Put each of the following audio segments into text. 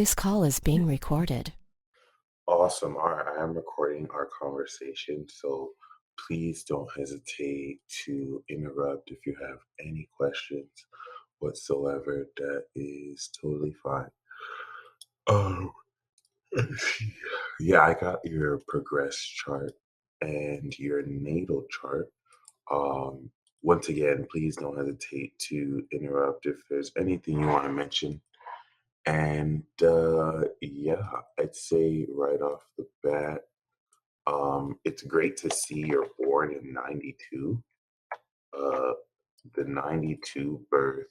This call is being recorded. Awesome. All right, I am recording our conversation, so please don't hesitate to interrupt if you have any questions whatsoever. That is totally fine. Um, let's see. Yeah, I got your progress chart and your natal chart. Um, Once again, please don't hesitate to interrupt if there's anything you want to mention. And yeah, I'd say right off the bat, it's great to see you're born in 92. Uh, the 92 birth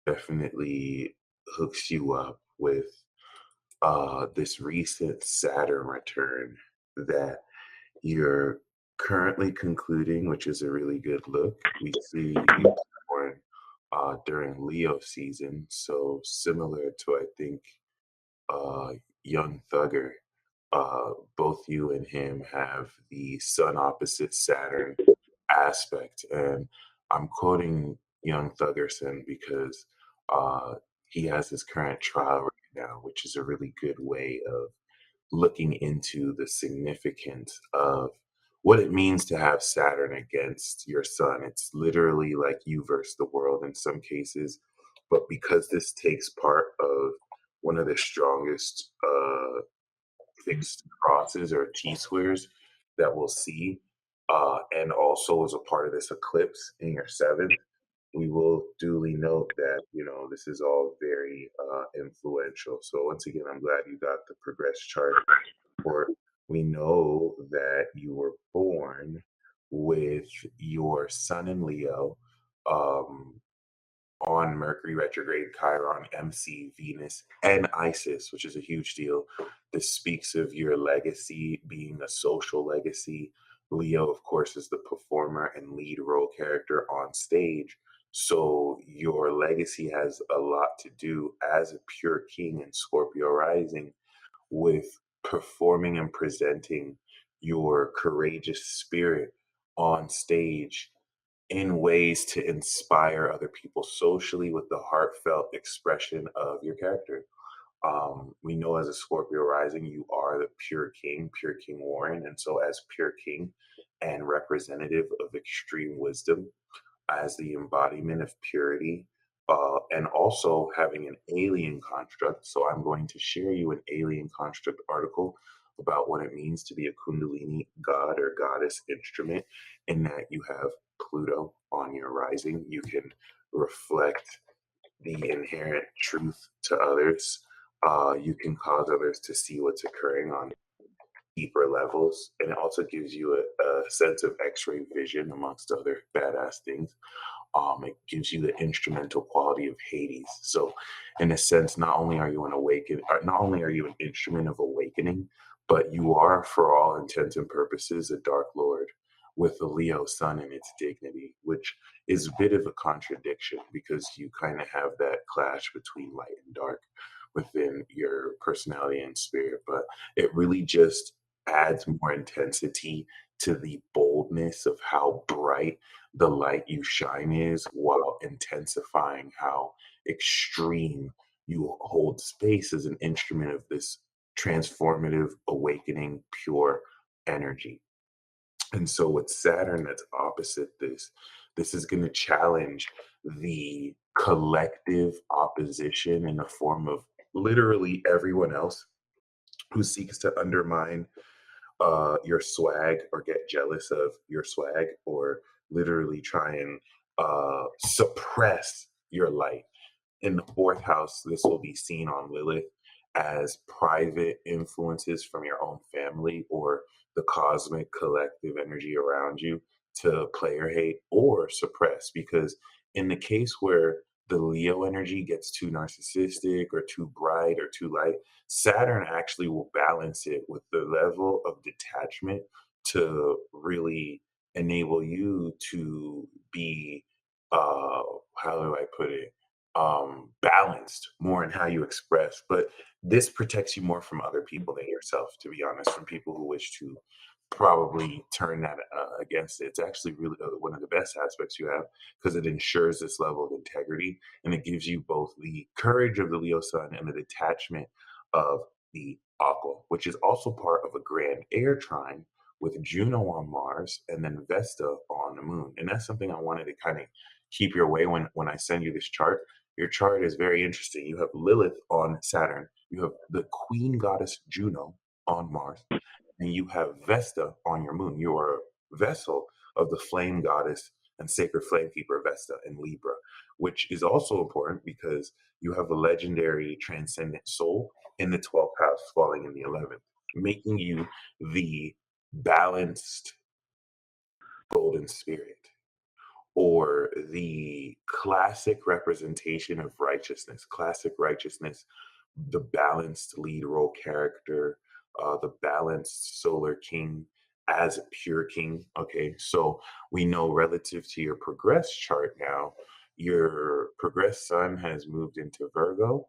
definitely hooks you up with this recent Saturn return that you're currently concluding, which is a really good look. We see you were born during Leo season, so similar to, I think, uh, Young Thugger. Both you and him have the Sun opposite Saturn aspect, and I'm quoting Young Thuggerson because uh, he has his current trial right now, which is a really good way of looking into the significance of what it means to have Saturn against your Sun. It's literally like you versus the world in some cases, but because this takes part of one of the strongest fixed crosses or T squares that we'll see, and also as a part of this eclipse in your seventh, we will duly note that this is all very influential. So once again, I'm glad you got the progress chart. Or we know that you were born with your Sun in Leo, um, on Mercury retrograde, Chiron, MC, Venus, and Isis, which is a huge deal. This speaks of your legacy being a social legacy. Leo, of course, is the performer and lead role character on stage. So your legacy has a lot to do as a pure king in Scorpio rising with performing and presenting your courageous spirit on stage in ways to inspire other people socially with the heartfelt expression of your character. We know as a Scorpio rising, you are the pure King Warren. And so, as pure King and representative of extreme wisdom, as the embodiment of purity, and also having an alien construct. So, I'm going to share you an alien construct article about what it means to be a Kundalini god or goddess instrument, in that you have Pluto on your rising. You can reflect the inherent truth to others. You can cause others to see what's occurring on deeper levels, and it also gives you a sense of X-ray vision, amongst other badass things. It gives you the instrumental quality of Hades. So, in a sense, not only are you an instrument of awakening, but you are, for all intents and purposes, a Dark Lord with a Leo Sun in its dignity, which is a bit of a contradiction because you kind of have that clash between light and dark within your personality and spirit. But it really just adds more intensity to the boldness of how bright the light you shine is, while intensifying how extreme you hold space as an instrument of this transformative, awakening, pure energy. And so with Saturn that's opposite this is going to challenge the collective opposition in the form of literally everyone else who seeks to undermine your swag or get jealous of your swag, or literally try and suppress your light. In the fourth house, this will be seen on Lilith as private influences from your own family or the cosmic collective energy around you to player hate or suppress. Because in the case where the Leo energy gets too narcissistic or too bright or too light, Saturn actually will balance it with the level of detachment to really enable you to be, uh, how do I put it? Balanced more in how you express. But this protects you more from other people than yourself, to be honest, from people who wish to probably turn that against it. It's actually really one of the best aspects you have because it ensures this level of integrity and it gives you both the courage of the Leo sun and the detachment of the Aqua, which is also part of a grand air trine with Juno on Mars and then Vesta on the moon. And that's something I wanted to kind of keep your way when I send you this chart. Your chart is very interesting. You have Lilith on Saturn, you have the queen goddess Juno on Mars, and you have Vesta on your moon. You are a vessel of the flame goddess and sacred flame keeper Vesta in Libra, which is also important because you have a legendary transcendent soul in the 12th house falling in the 11th, making you the balanced golden spirit or the classic representation of righteousness, classic righteousness, the balanced lead role character, the balanced solar king as a pure king. Okay, so we know relative to your progress chart now, your progress sun has moved into Virgo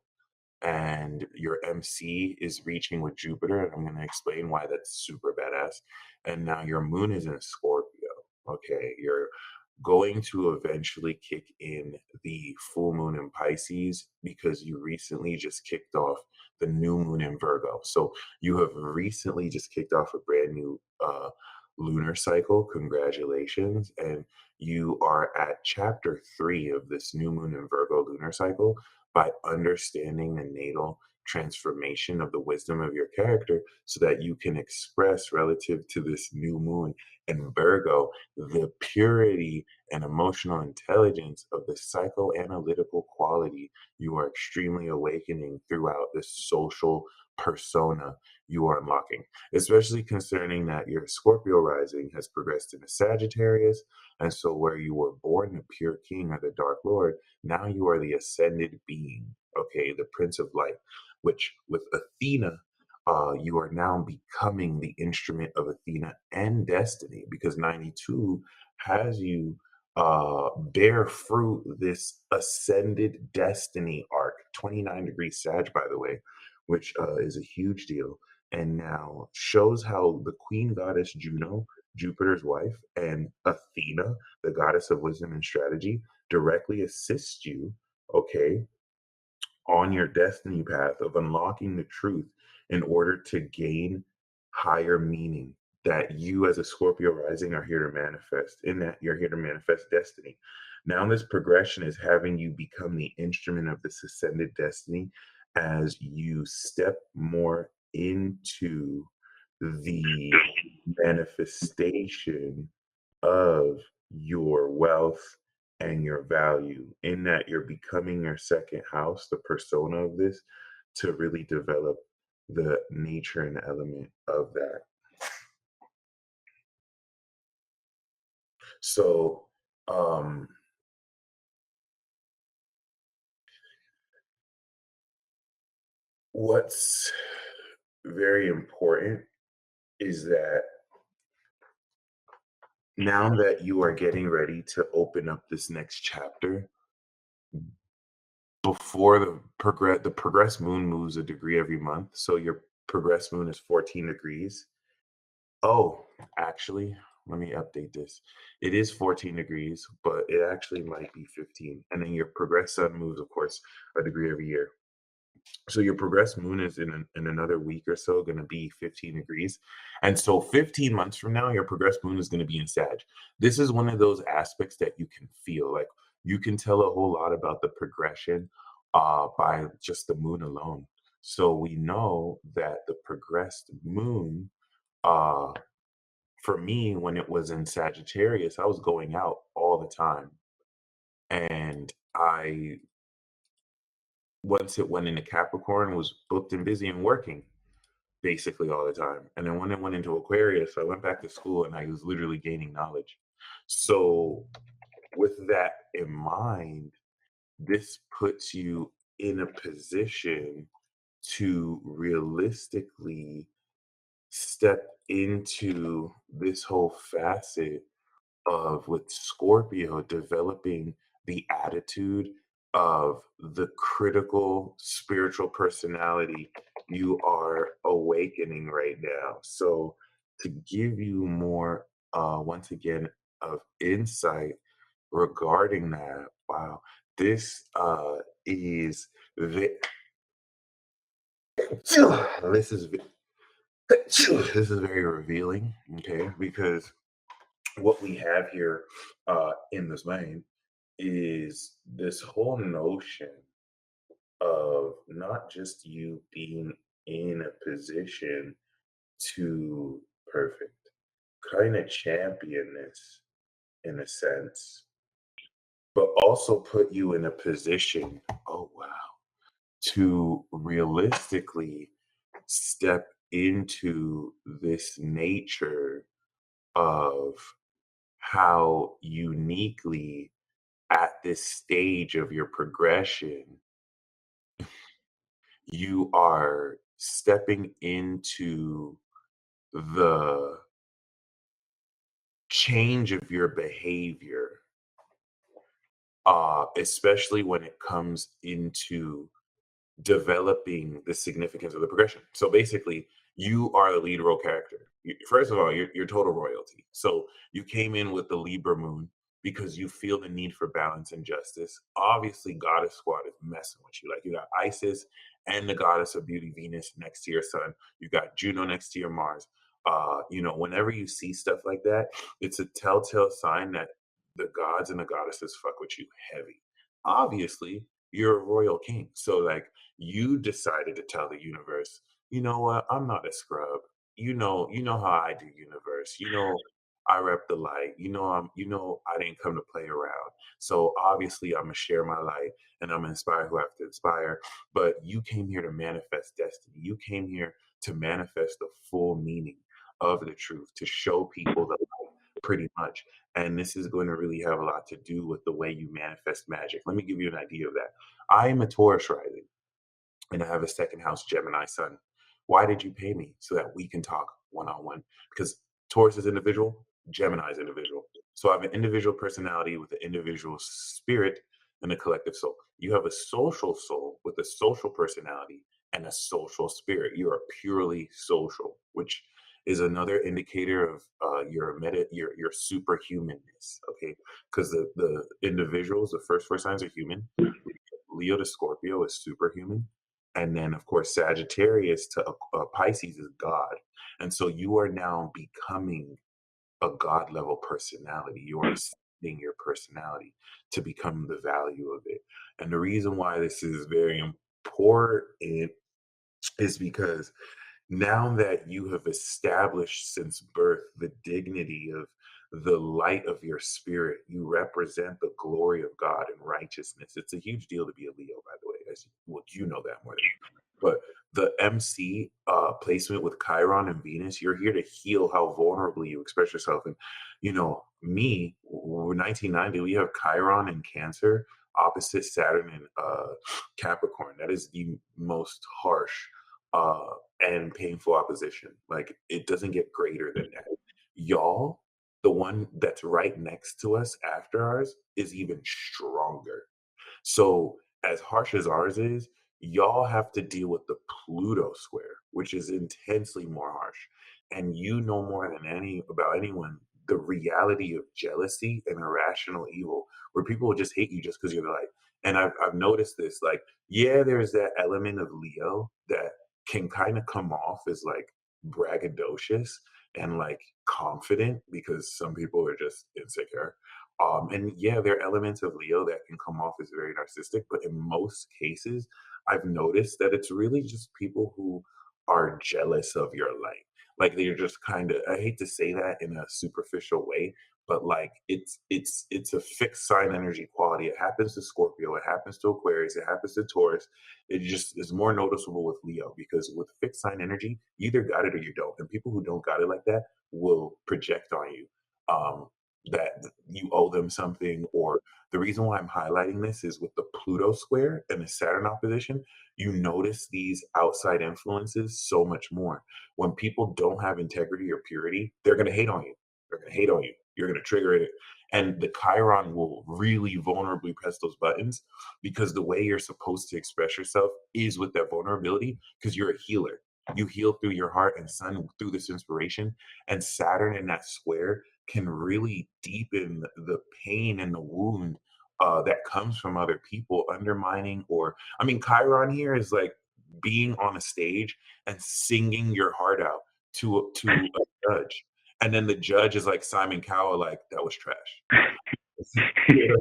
and your MC is reaching with Jupiter, and I'm going to explain why that's super badass. And now your moon is in Scorpio. Okay, you're going to eventually kick in the full moon in Pisces because you recently just kicked off the new moon in Virgo. So you have recently just kicked off a brand new lunar cycle. Congratulations. And you are at chapter 3 of this new moon in Virgo lunar cycle by understanding the natal transformation of the wisdom of your character so that you can express relative to this new moon in Virgo the purity and emotional intelligence of the psychoanalytical quality you are extremely awakening throughout this social persona you are unlocking, especially concerning that your Scorpio rising has progressed into Sagittarius. And so, where you were born the pure king or the dark lord, now you are the ascended being, okay, the Prince of Light, which with Athena, you are now becoming the instrument of Athena and destiny because 92 has you bear fruit this ascended destiny arc, 29 degrees Sag, by the way, which is a huge deal. And now shows how the queen goddess Juno, Jupiter's wife, and Athena, the goddess of wisdom and strategy, directly assist you, okay, on your destiny path of unlocking the truth in order to gain higher meaning that you as a Scorpio rising are here to manifest, in that you're here to manifest destiny. Now, this progression is having you become the instrument of this ascended destiny as you step more into the manifestation of your wealth and your value, in that you're becoming your second house, the persona of this, to really develop the nature and element of that. So, um, what's very important is that now that you are getting ready to open up this next chapter, before the progress moon moves a degree every month, so your progress moon is 14 degrees. Oh, actually, let me update this. It is 14 degrees, but it actually might be 15. And then your progress sun moves, of course, a degree every year. So your progress moon is in another week or so going to be 15 degrees. And so 15 months from now, your progress moon is going to be in Sag. This is one of those aspects that you can feel. Like you can tell a whole lot about the progression by just the moon alone. So we know that the progressed moon uh for me, when it was in Sagittarius, I was going out all the time. And I, once it went into Capricorn, was booked and busy and working basically all the time. And then when it went into Aquarius, I went back to school and I was literally gaining knowledge. So, with that in mind, this puts you in a position to realistically step into this whole facet of with Scorpio developing the attitude of the critical spiritual personality you are awakening right now. So to give you more, once again, of insight regarding that. Wow, this is ve- this is ve- this is very revealing. Okay, because what we have here in this vein is this whole notion of not just you being in a position to perfect kind of champion this in a sense, but also put you in a position, oh wow, to realistically step into this nature of how uniquely at this stage of your progression you are stepping into the change of your behavior, especially when it comes into developing the significance of the progression. So basically, you are the lead role character. First of all, you're total royalty. So you came in with the Libra moon because you feel the need for balance and justice. Obviously, Goddess Squad is messing with you. Like you got Isis and the Goddess of Beauty, Venus, next to your sun. You got Juno next to your Mars. Whenever you see stuff like that, it's a telltale sign that the gods and the goddesses fuck with you heavy. Obviously, you're a royal king. So like you decided to tell the universe, you know what, I'm not a scrub. You know how I do, universe. I rep the light. I didn't come to play around. So obviously I'm gonna share my light and I'm gonna inspire who I have to inspire. But you came here to manifest destiny. You came here to manifest the full meaning of the truth, to show people the light pretty much. And this is going to really have a lot to do with the way you manifest magic. Let me give you an idea of that. I am a Taurus rising and I have a second house Gemini sun. Why did you pay me? So that we can talk one on one. Because Taurus is individual, Gemini is individual. So I have an individual personality with an individual spirit and a collective soul. You have a social soul with a social personality and a social spirit. You are purely social, which is another indicator of your superhumanness. Okay, because the individuals, the first four signs are human. Leo to Scorpio is superhuman. And then, of course, Sagittarius to Pisces is God. And so you are now becoming a God level personality. You are ascending your personality to become the value of it. And the reason why this is very important is because now that you have established since birth the dignity of the light of your spirit, you represent the glory of God and righteousness. It's a huge deal to be a Leo, by the way, as you know that more than me. But the MC placement with Chiron and Venus, you're here to heal how vulnerably you express yourself. And me, 1990, we have Chiron in Cancer opposite Saturn in Capricorn. That is the most harsh uh, and painful opposition. Like it doesn't get greater than that. Y'all, the one that's right next to us after ours is even stronger. So, as harsh as ours is, y'all have to deal with the Pluto square, which is intensely more harsh. And you know more than anyone the reality of jealousy and irrational evil, where people will just hate you just because you're the light. And I've noticed this, like, yeah, there's that element of Leo that can kind of come off as like braggadocious and like confident because some people are just insecure, and yeah, there are elements of Leo that can come off as very narcissistic, but in most cases, I've noticed that it's really just people who are jealous of your light. Like they're just kind of, I hate to say that in a superficial way, but like it's a fixed sign energy quality. It happens to Scorpio, it happens to Aquarius, it happens to Taurus. It just is more noticeable with Leo because with fixed sign energy, you either got it or you don't. And people who don't got it like that will project on you. Um, that you owe them something, or the reason why I'm highlighting this is with the Pluto square and the Saturn opposition, you notice these outside influences so much more. When people don't have integrity or purity, they're going to hate on you. They're going to hate on you. You're going to trigger it. And the Chiron will really vulnerably press those buttons because the way you're supposed to express yourself is with that vulnerability because you're a healer. You heal through your heart and sun through this inspiration, and Saturn in that square can really deepen the pain and the wound that comes from other people undermining, or I mean, Chiron here is like being on a stage and singing your heart out to a judge, and then the judge is like Simon Cowell, like that was trash. You know,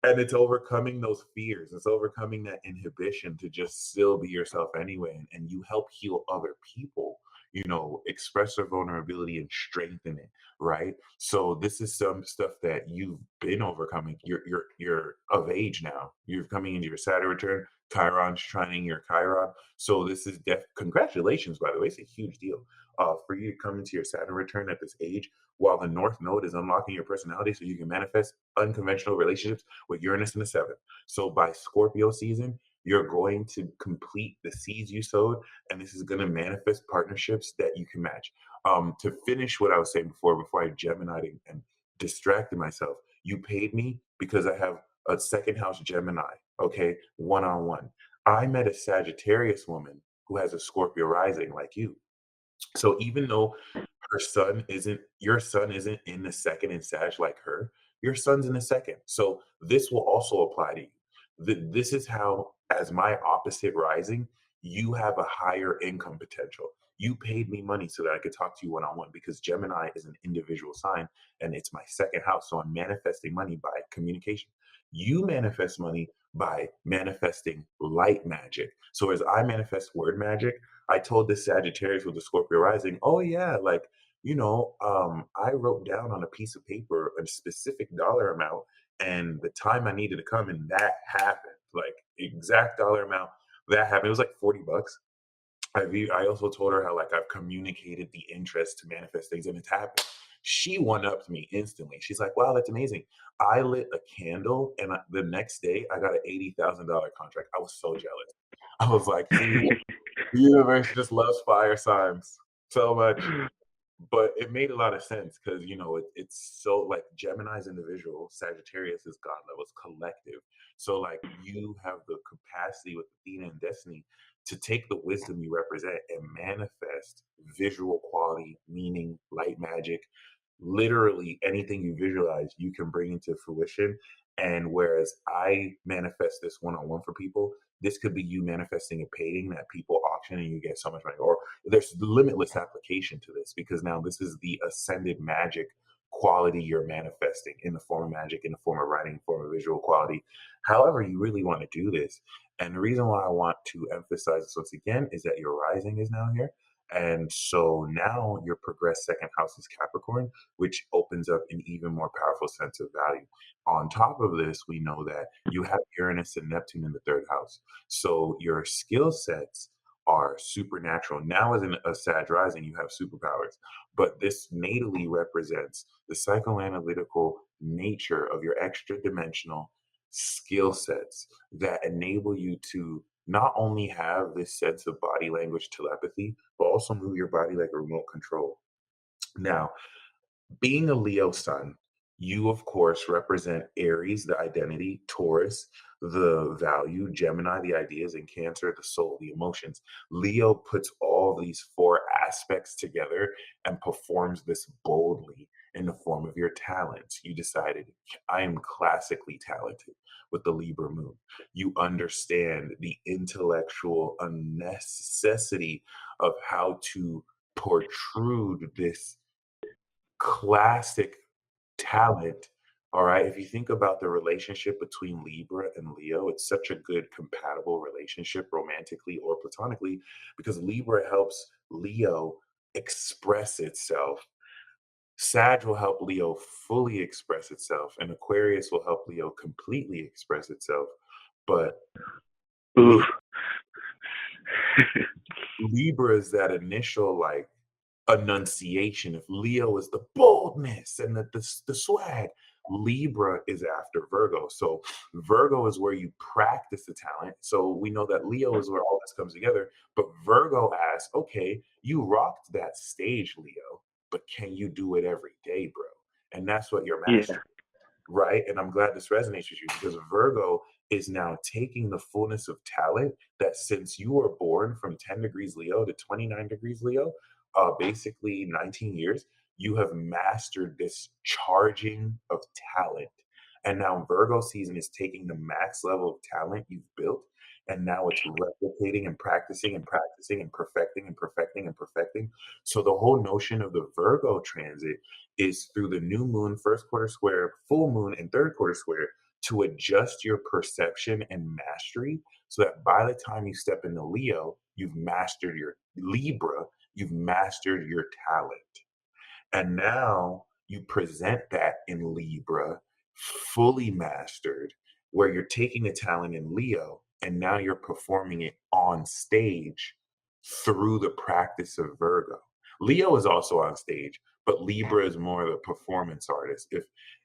and it's overcoming those fears. It's overcoming that inhibition to just still be yourself anyway. And you help heal other people, express their vulnerability and strengthen it, right? So this is some stuff that you've been overcoming. You're of age now. You're coming into your Saturn return. Chiron's trining your Chiron. So this is congratulations, by the way. It's a huge deal. For you to come into your Saturn return at this age while the North Node is unlocking your personality so you can manifest unconventional relationships with Uranus in the seventh. So by Scorpio season, you're going to complete the seeds you sowed, and this is going to manifest partnerships that you can match. To finish what I was saying before I Gemini and distracted myself, you paid me because I have a second house Gemini, okay, one on one. I met a Sagittarius woman who has a Scorpio rising like you. So even though your son isn't in the second in Sag like her, your son's in the second. So this will also apply to you. This is how, as my opposite rising, you have a higher income potential. You paid me money so that I could talk to you one on one because Gemini is an individual sign and it's my second house. So I'm manifesting money by communication. You manifest money by manifesting light magic. So as I manifest word magic, I told this Sagittarius with the Scorpio rising, oh yeah, like, I wrote down on a piece of paper a specific dollar amount and the time I needed to come, and that happened. Like exact dollar amount that happened. It was like $40. I also told her how like I've communicated the interest to manifest things and it's happened. She one upped me instantly. She's like, "Wow, that's amazing." I lit a candle, and the next day I got an $80,000 contract. I was so jealous. I was like, "See, the universe just loves fire signs so much." But it made a lot of sense because it's so like Gemini's individual, Sagittarius is God level, it's collective. So like you have the capacity with Athena and Destiny to take the wisdom you represent and manifest visual quality, meaning, light magic, literally anything you visualize, you can bring into fruition. And whereas I manifest this one on one for people, this could be you manifesting a painting that people auction and you get so much money. Or there's limitless application to this because now this is the ascended magic quality you're manifesting in the form of magic, in the form of writing, in the form of visual quality. However, you really want to do this. And the reason why I want to emphasize this once again is that your rising is now here. And so now your progressed second house is Capricorn, which opens up an even more powerful sense of value. On top of this, we know that you have Uranus and Neptune in the third house. So your skill sets are supernatural. Now, as a Sag rising, you have superpowers, but this natally represents the psychoanalytical nature of your extra dimensional skill sets that enable you to not only have this sense of body language telepathy, but also move your body like a remote control. Now, being a Leo sun, you of course represent Aries, the identity, Taurus, the value, Gemini, the ideas, and Cancer, the soul, the emotions. Leo puts all these four aspects together and performs this boldly in the form of your talents. You decided, I am classically talented with the Libra moon. You understand the intellectual necessity of how to protrude this classic talent. All right. If you think about the relationship between Libra and Leo, it's such a good compatible relationship romantically or platonically because Libra helps Leo express itself. Sag will help Leo fully express itself, and Aquarius will help Leo completely express itself. But Ooh. Libra is that initial like enunciation. If Leo is the boldness and the swag, Libra is after Virgo. So Virgo is where you practice the talent. So we know that Leo is where all this comes together. But Virgo asks, okay, you rocked that stage, Leo, but can you do it every day, bro? And that's what you're Yeah. mastering. right? And I'm glad this resonates with you because Virgo is now taking the fullness of talent that since you were born from 10 degrees Leo to 29 degrees Leo, basically 19 years, you have mastered this charging of talent. And now Virgo season is taking the max level of talent you've built, and now it's replicating and practicing and practicing and perfecting and perfecting and perfecting. So the whole notion of the Virgo transit is through the new moon, first quarter square, full moon, and third quarter square to adjust your perception and mastery so that by the time you step into Leo, you've mastered your Libra, you've mastered your talent. And now you present that in Libra, fully mastered, where you're taking the talent in Leo and now you're performing it on stage through the practice of Virgo. Leo is also on stage, but Libra is more the performance artist.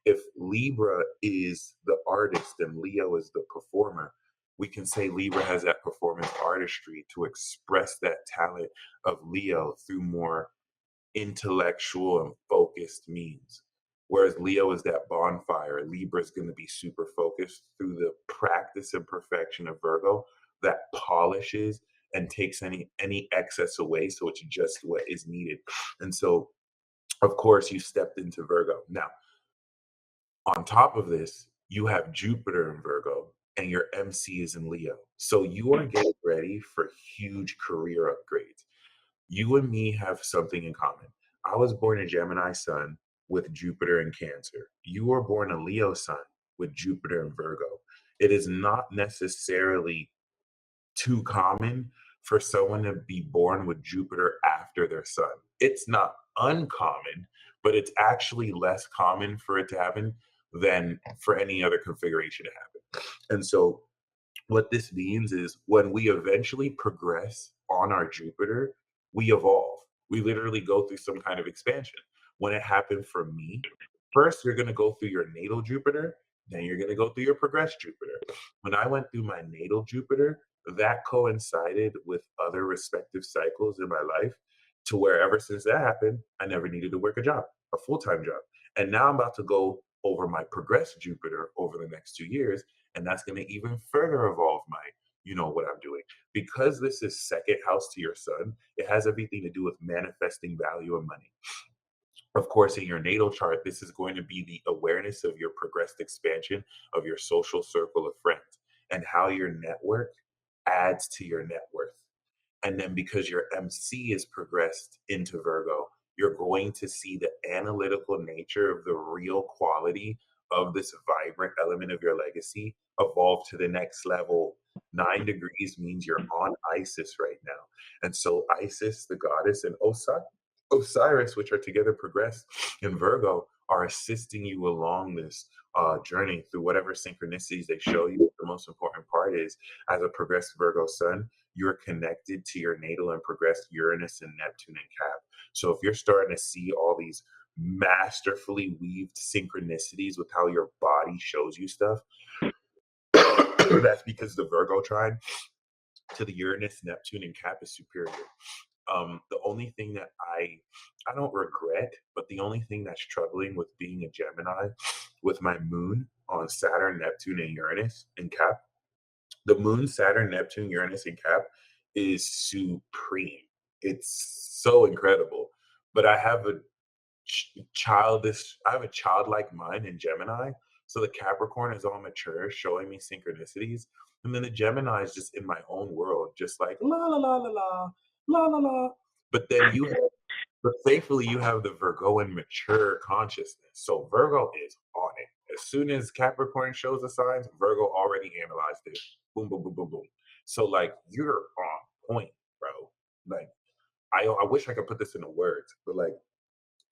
If Libra is the artist and Leo is the performer, we can say Libra has that performance artistry to express that talent of Leo through more intellectual and focused means. Whereas Leo is that bonfire, Libra is going to be super focused through the practice and perfection of Virgo that polishes and takes any excess away, so it's just what is needed. And so, of course, you stepped into Virgo. Now, on top of this, you have Jupiter in Virgo and your MC is in Leo. So you are getting ready for huge career upgrades. You and me have something in common. I was born a Gemini sun with Jupiter in Cancer. You were born a Leo sun with Jupiter in Virgo. It is not necessarily too common for someone to be born with Jupiter after their sun. It's not uncommon, but it's actually less common for it to happen than for any other configuration to happen. And so what this means is when we eventually progress on our Jupiter, we evolve. We literally go through some kind of expansion. When it happened for me, first you're going to go through your natal Jupiter, then you're going to go through your progressed Jupiter. When I went through my natal Jupiter, that coincided with other respective cycles in my life to where ever since that happened, I never needed to work a job, a full time job. And now I'm about to go over my progressed Jupiter over the next 2 years, and that's going to even further evolve my what I'm doing because this is second house to your sun. It has everything to do with manifesting value and money. Of course, in your natal chart, this is going to be the awareness of your progressed expansion of your social circle of friends and how your network adds to your net worth. And then because your MC is progressed into Virgo, you're going to see the analytical nature of the real quality of this vibrant element of your legacy evolve to the next level. 9 degrees means you're on Isis right now. And so Isis, the goddess, and Osiris, which are together progressed in Virgo, are assisting you along this journey through whatever synchronicities they show you. The most important part is as a progressed Virgo sun, you're connected to your natal and progressed Uranus and Neptune and Cap. So if you're starting to see all these masterfully weaved synchronicities with how your body shows you stuff, that's because the Virgo trine to the Uranus, Neptune, and Cap is superior. The only thing that I don't regret, but the only thing that's troubling with being a Gemini, with my moon on Saturn, Neptune, and Uranus in Cap, the moon, Saturn, Neptune, Uranus, and Cap is supreme. It's so incredible. But I have a childlike mind in Gemini. So the Capricorn is all mature, showing me synchronicities. And then the Gemini is just in my own world, just like la la la la la la la la. But then but thankfully you have the Virgoan mature consciousness. So Virgo is on it. As soon as Capricorn shows the signs, Virgo already analyzed it. Boom, boom, boom, boom, boom. So like you're on point, bro. Like I wish I could put this into words, but like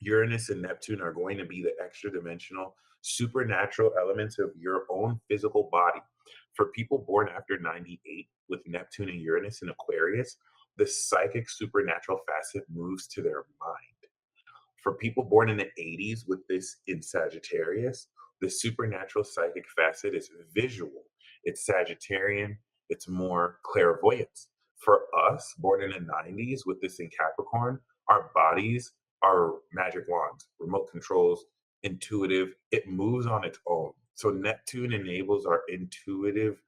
Uranus and Neptune are going to be the extra dimensional, supernatural elements of your own physical body. For people born after 98 with Neptune and Uranus in Aquarius, the psychic supernatural facet moves to their mind. For people born in the 80s with this in Sagittarius, the supernatural psychic facet is visual. It's Sagittarian, it's more clairvoyance. For us, born in the 90s with this in Capricorn, our bodies are magic wands, remote controls, intuitive, it moves on its own. So Neptune enables our intuitive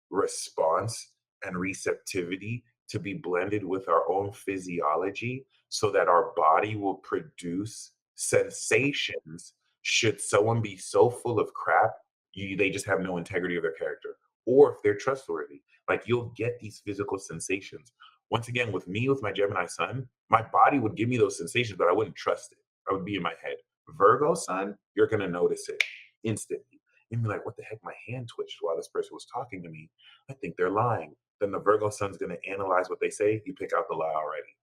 response and receptivity to be blended with our own physiology so that our body will produce sensations should someone be so full of crap they just have no integrity of their character, or if they're trustworthy, like you'll get these physical sensations. Once again, with me, with my Gemini sun, my body would give me those sensations, but I wouldn't trust it. I would be in my head. Virgo sun, you're gonna notice it instantly. You'd be like, what the heck? My hand twitched while this person was talking to me. I think they're lying. Then the Virgo sun's going to analyze what they say. You pick out the lie already.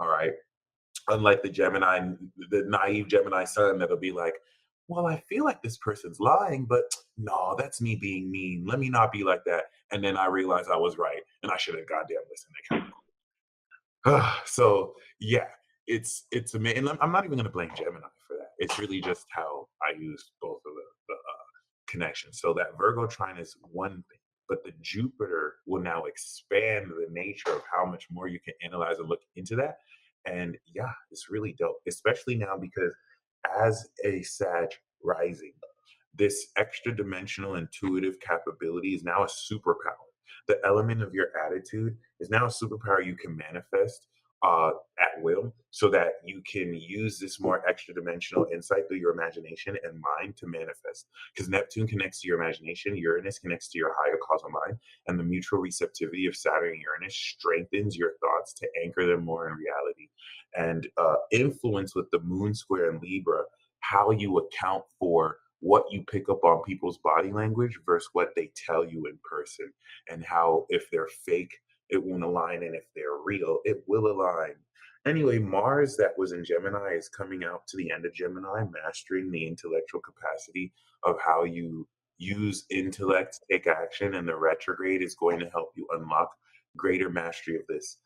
All right. Unlike the Gemini, the naive Gemini sun that'll be like, well, I feel like this person's lying, but no, that's me being mean. Let me not be like that. And then I realized I was right and I should have goddamn listened. So yeah, it's amazing. And I'm not even going to blame Gemini for that. It's really just how I use both of the connections. So that Virgo trine is one thing, but the Jupiter will now expand the nature of how much more you can analyze and look into that. And yeah, it's really dope, especially now because as a Sag rising, this extra dimensional intuitive capability is now a superpower. The element of your attitude is now a superpower you can manifest at will so that you can use this more extra dimensional insight through your imagination and mind to manifest. Because Neptune connects to your imagination, Uranus connects to your higher causal mind, and the mutual receptivity of Saturn and Uranus strengthens your thoughts to anchor them more in reality. And influence with the moon square in Libra, how you account for what you pick up on people's body language versus what they tell you in person, and how if they're fake, it won't align, and if they're real, it will align. Anyway, Mars, that was in Gemini, is coming out to the end of Gemini, mastering the intellectual capacity of how you use intellect to take action, and the retrograde is going to help you unlock greater mastery of this.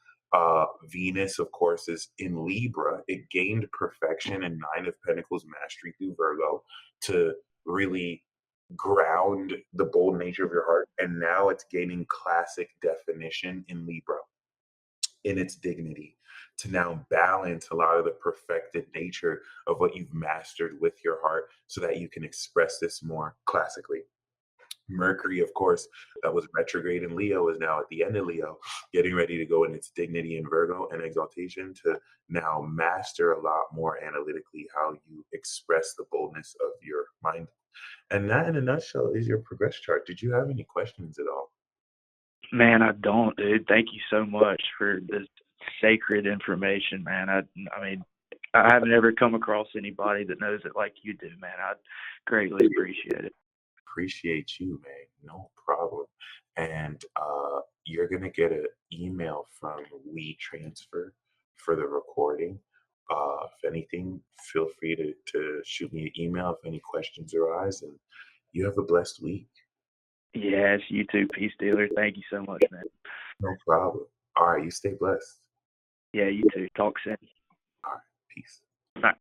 Venus, of course, is in Libra. It gained perfection and Nine of Pentacles mastery through Virgo to really ground the bold nature of your heart. And now it's gaining classic definition in Libra in its dignity to now balance a lot of the perfected nature of what you've mastered with your heart so that you can express this more classically. Mercury, of course, that was retrograde in Leo, is now at the end of Leo, getting ready to go in its dignity in Virgo and exaltation to now master a lot more analytically how you express the boldness of your mind. And that, in a nutshell, is your progress chart. Did you have any questions at all? Man, I don't, dude. Thank you so much for this sacred information, man. I mean, I haven't ever come across anybody that knows it like you do, man. I greatly appreciate it. Appreciate you, man. No problem. And you're gonna get an email from WeTransfer for the recording. If anything, feel free to shoot me an email if any questions arise. And you have a blessed week. Yes, you too, Peace Dealer. Thank you so much, man. No problem. All right, you stay blessed. Yeah, you too. Talk soon. All right, peace.